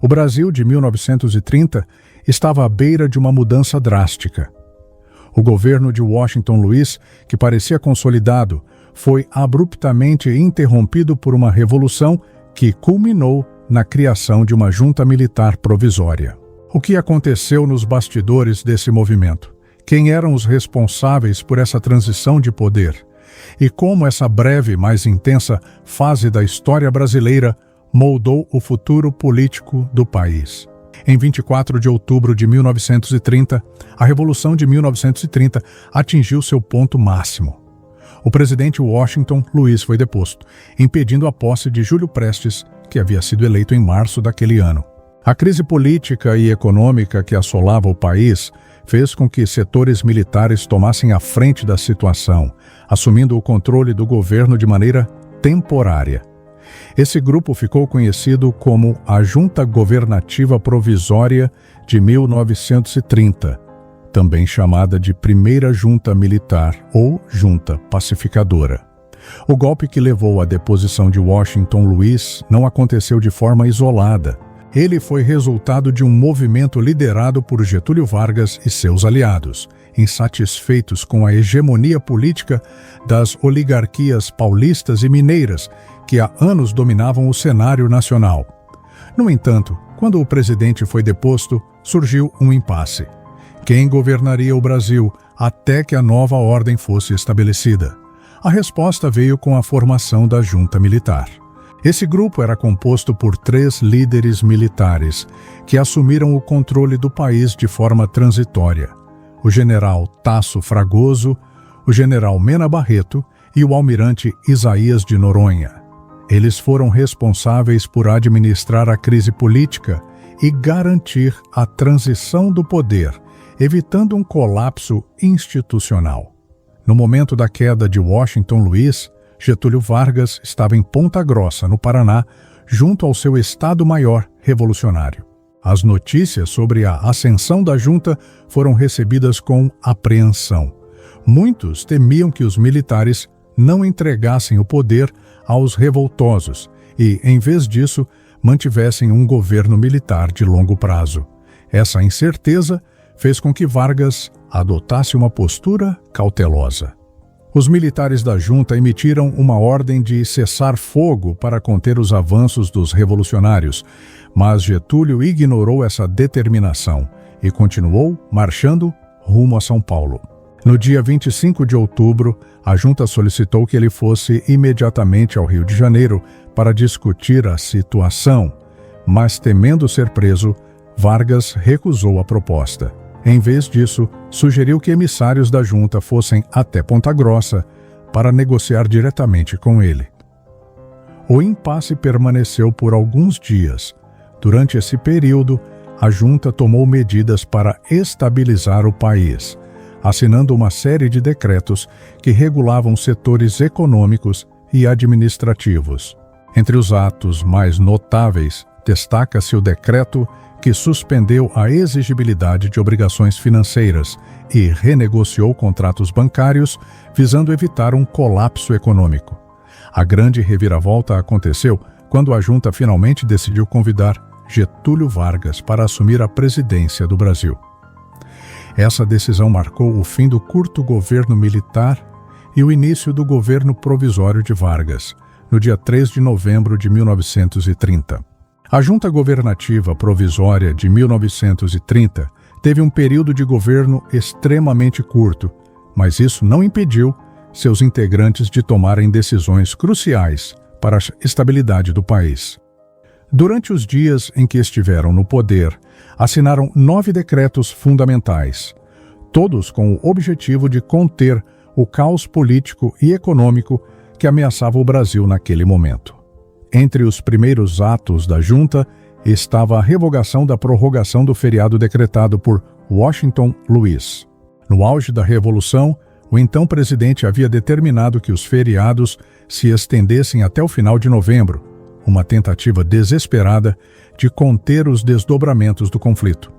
O Brasil de 1930 estava à beira de uma mudança drástica. O governo de Washington Luiz, que parecia consolidado, foi abruptamente interrompido por uma revolução que culminou na criação de uma junta militar provisória. O que aconteceu nos bastidores desse movimento? Quem eram os responsáveis por essa transição de poder? E como essa breve, mais intensa fase da história brasileira moldou o futuro político do país? Em 24 de outubro de 1930, a Revolução de 1930 atingiu seu ponto máximo. O presidente Washington Luiz foi deposto, impedindo a posse de Júlio Prestes, que havia sido eleito em março daquele ano. A crise política e econômica que assolava o país fez com que setores militares tomassem a frente da situação, assumindo o controle do governo de maneira temporária. Esse grupo ficou conhecido como a Junta Governativa Provisória de 1930, também chamada de Primeira Junta Militar ou Junta Pacificadora. O golpe que levou à deposição de Washington Luiz não aconteceu de forma isolada. Ele foi resultado de um movimento liderado por Getúlio Vargas e seus aliados, insatisfeitos com a hegemonia política das oligarquias paulistas e mineiras que há anos dominavam o cenário nacional. No entanto, quando o presidente foi deposto, surgiu um impasse. Quem governaria o Brasil até que a nova ordem fosse estabelecida? A resposta veio com a formação da junta militar. Esse grupo era composto por 3 líderes militares que assumiram o controle do país de forma transitória: o general Tasso Fragoso, o general Mena Barreto e o almirante Isaías de Noronha. Eles foram responsáveis por administrar a crise política e garantir a transição do poder, evitando um colapso institucional. No momento da queda de Washington Luiz, Getúlio Vargas estava em Ponta Grossa, no Paraná, junto ao seu Estado-Maior revolucionário. As notícias sobre a ascensão da junta foram recebidas com apreensão. Muitos temiam que os militares não entregassem o poder aos revoltosos e, em vez disso, mantivessem um governo militar de longo prazo. Essa incerteza fez com que Vargas adotasse uma postura cautelosa. Os militares da junta emitiram uma ordem de cessar fogo para conter os avanços dos revolucionários, mas Getúlio ignorou essa determinação e continuou marchando rumo a São Paulo. No dia 25 de outubro, a junta solicitou que ele fosse imediatamente ao Rio de Janeiro para discutir a situação, mas temendo ser preso, Vargas recusou a proposta. Em vez disso, sugeriu que emissários da junta fossem até Ponta Grossa para negociar diretamente com ele. O impasse permaneceu por alguns dias. Durante esse período, a junta tomou medidas para estabilizar o país, assinando uma série de decretos que regulavam setores econômicos e administrativos. Entre os atos mais notáveis, destaca-se o decreto que suspendeu a exigibilidade de obrigações financeiras e renegociou contratos bancários, visando evitar um colapso econômico. A grande reviravolta aconteceu quando a junta finalmente decidiu convidar Getúlio Vargas para assumir a presidência do Brasil. Essa decisão marcou o fim do curto governo militar e o início do governo provisório de Vargas, no dia 3 de novembro de 1930. A Junta Governativa Provisória de 1930 teve um período de governo extremamente curto, mas isso não impediu seus integrantes de tomarem decisões cruciais para a estabilidade do país. Durante os dias em que estiveram no poder, assinaram 9 decretos fundamentais, todos com o objetivo de conter o caos político e econômico que ameaçava o Brasil naquele momento. Entre os primeiros atos da junta estava a revogação da prorrogação do feriado decretado por Washington Luiz. No auge da Revolução, o então presidente havia determinado que os feriados se estendessem até o final de novembro, uma tentativa desesperada de conter os desdobramentos do conflito.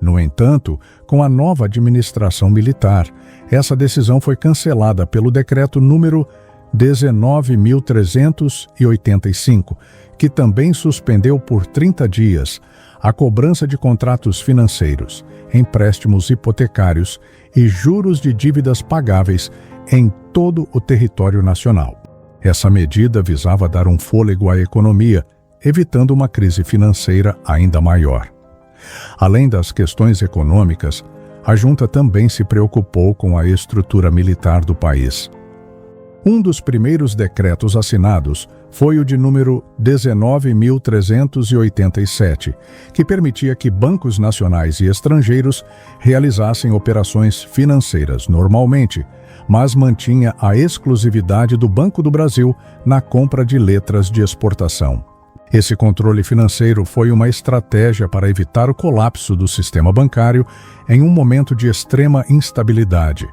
No entanto, com a nova administração militar, essa decisão foi cancelada pelo decreto número 19.385, que também suspendeu por 30 dias a cobrança de contratos financeiros, empréstimos hipotecários e juros de dívidas pagáveis em todo o território nacional. Essa medida visava dar um fôlego à economia, evitando uma crise financeira ainda maior. Além das questões econômicas, a junta também se preocupou com a estrutura militar do país. Um dos primeiros decretos assinados foi o de número 19.387, que permitia que bancos nacionais e estrangeiros realizassem operações financeiras normalmente, mas mantinha a exclusividade do Banco do Brasil na compra de letras de exportação. Esse controle financeiro foi uma estratégia para evitar o colapso do sistema bancário em um momento de extrema instabilidade.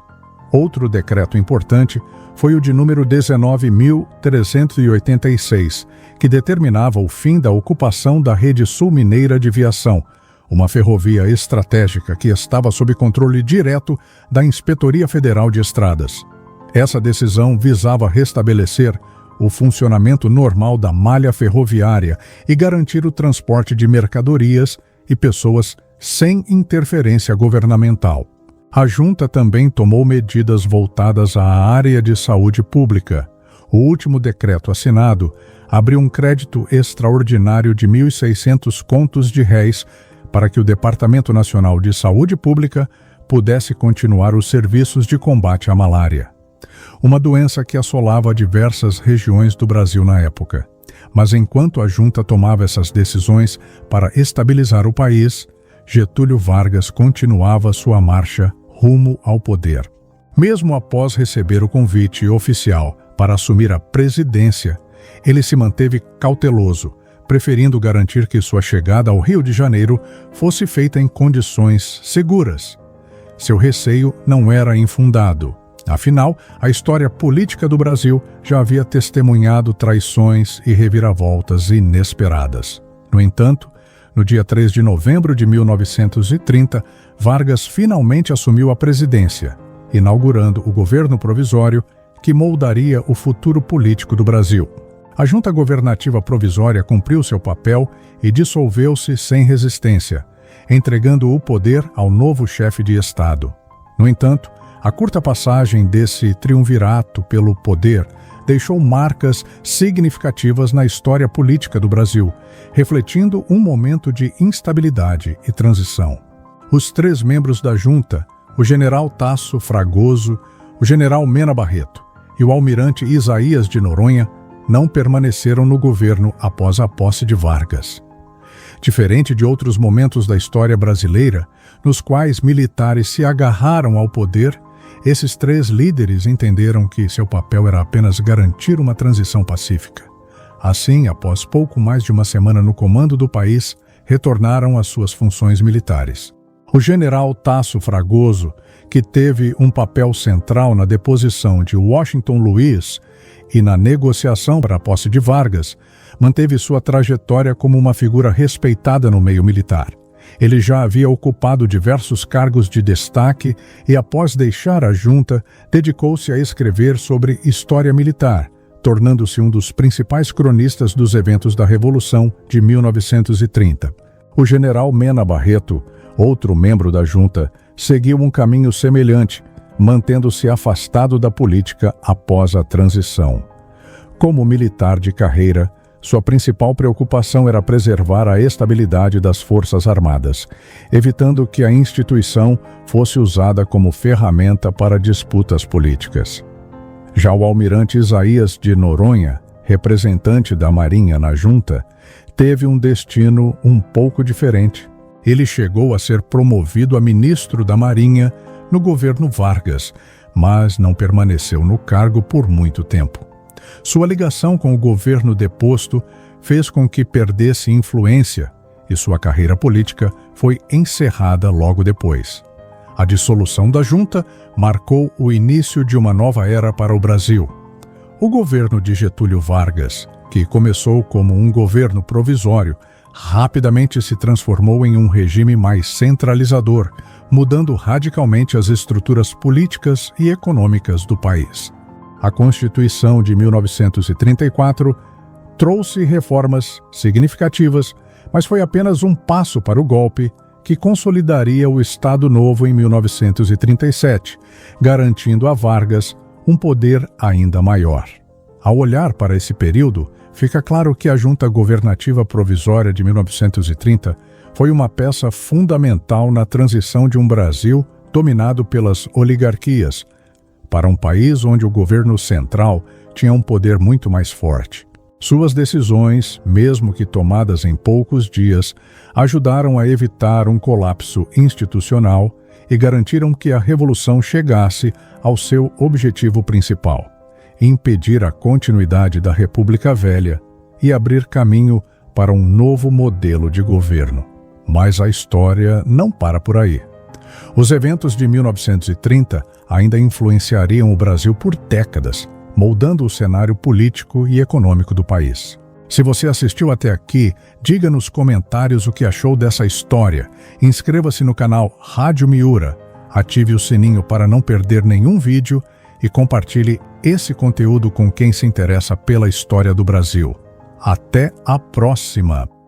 Outro decreto importante foi o de número 19.386, que determinava o fim da ocupação da Rede Sul Mineira de Viação, uma ferrovia estratégica que estava sob controle direto da Inspetoria Federal de Estradas. Essa decisão visava restabelecer o funcionamento normal da malha ferroviária e garantir o transporte de mercadorias e pessoas sem interferência governamental. A junta também tomou medidas voltadas à área de saúde pública. O último decreto assinado abriu um crédito extraordinário de 1.600 contos de réis para que o Departamento Nacional de Saúde Pública pudesse continuar os serviços de combate à malária, uma doença que assolava diversas regiões do Brasil na época. Mas enquanto a junta tomava essas decisões para estabilizar o país, Getúlio Vargas continuava sua marcha rumo ao poder. Mesmo após receber o convite oficial para assumir a presidência, ele se manteve cauteloso, preferindo garantir que sua chegada ao Rio de Janeiro fosse feita em condições seguras. Seu receio não era infundado. Afinal, a história política do Brasil já havia testemunhado traições e reviravoltas inesperadas. No entanto, no dia 3 de novembro de 1930, Vargas finalmente assumiu a presidência, inaugurando o governo provisório que moldaria o futuro político do Brasil. A junta governativa provisória cumpriu seu papel e dissolveu-se sem resistência, entregando o poder ao novo chefe de Estado. No entanto, a curta passagem desse triunvirato pelo poder deixou marcas significativas na história política do Brasil, refletindo um momento de instabilidade e transição. Os 3 membros da junta, o general Tasso Fragoso, o general Mena Barreto e o almirante Isaías de Noronha, não permaneceram no governo após a posse de Vargas. Diferente de outros momentos da história brasileira, nos quais militares se agarraram ao poder, esses 3 líderes entenderam que seu papel era apenas garantir uma transição pacífica. Assim, após pouco mais de uma semana no comando do país, retornaram às suas funções militares. O general Tasso Fragoso, que teve um papel central na deposição de Washington Luiz e na negociação para a posse de Vargas, manteve sua trajetória como uma figura respeitada no meio militar. Ele já havia ocupado diversos cargos de destaque e, após deixar a junta, dedicou-se a escrever sobre história militar, tornando-se um dos principais cronistas dos eventos da Revolução de 1930. O general Mena Barreto, outro membro da junta, seguiu um caminho semelhante, mantendo-se afastado da política após a transição. Como militar de carreira, sua principal preocupação era preservar a estabilidade das Forças Armadas, evitando que a instituição fosse usada como ferramenta para disputas políticas. Já o almirante Isaías de Noronha, representante da Marinha na junta, teve um destino um pouco diferente. Ele chegou a ser promovido a ministro da Marinha no governo Vargas, mas não permaneceu no cargo por muito tempo. Sua ligação com o governo deposto fez com que perdesse influência e sua carreira política foi encerrada logo depois. A dissolução da junta marcou o início de uma nova era para o Brasil. O governo de Getúlio Vargas, que começou como um governo provisório, rapidamente se transformou em um regime mais centralizador, mudando radicalmente as estruturas políticas e econômicas do país. A Constituição de 1934 Trouxe reformas significativas, mas foi apenas um passo para o golpe que consolidaria o Estado Novo em 1937, garantindo a Vargas um poder ainda maior. Ao olhar para esse período, fica claro que a Junta Governativa Provisória de 1930 foi uma peça fundamental na transição de um Brasil dominado pelas oligarquias para um país onde o governo central tinha um poder muito mais forte. Suas decisões, mesmo que tomadas em poucos dias, ajudaram a evitar um colapso institucional e garantiram que a Revolução chegasse ao seu objetivo principal: impedir a continuidade da República Velha e abrir caminho para um novo modelo de governo. Mas a história não para por aí. Os eventos de 1930 ainda influenciariam o Brasil por décadas, moldando o cenário político e econômico do país. Se você assistiu até aqui, diga nos comentários o que achou dessa história. Inscreva-se no canal Rádio Miura, ative o sininho para não perder nenhum vídeo e compartilhe esse conteúdo com quem se interessa pela história do Brasil. Até a próxima!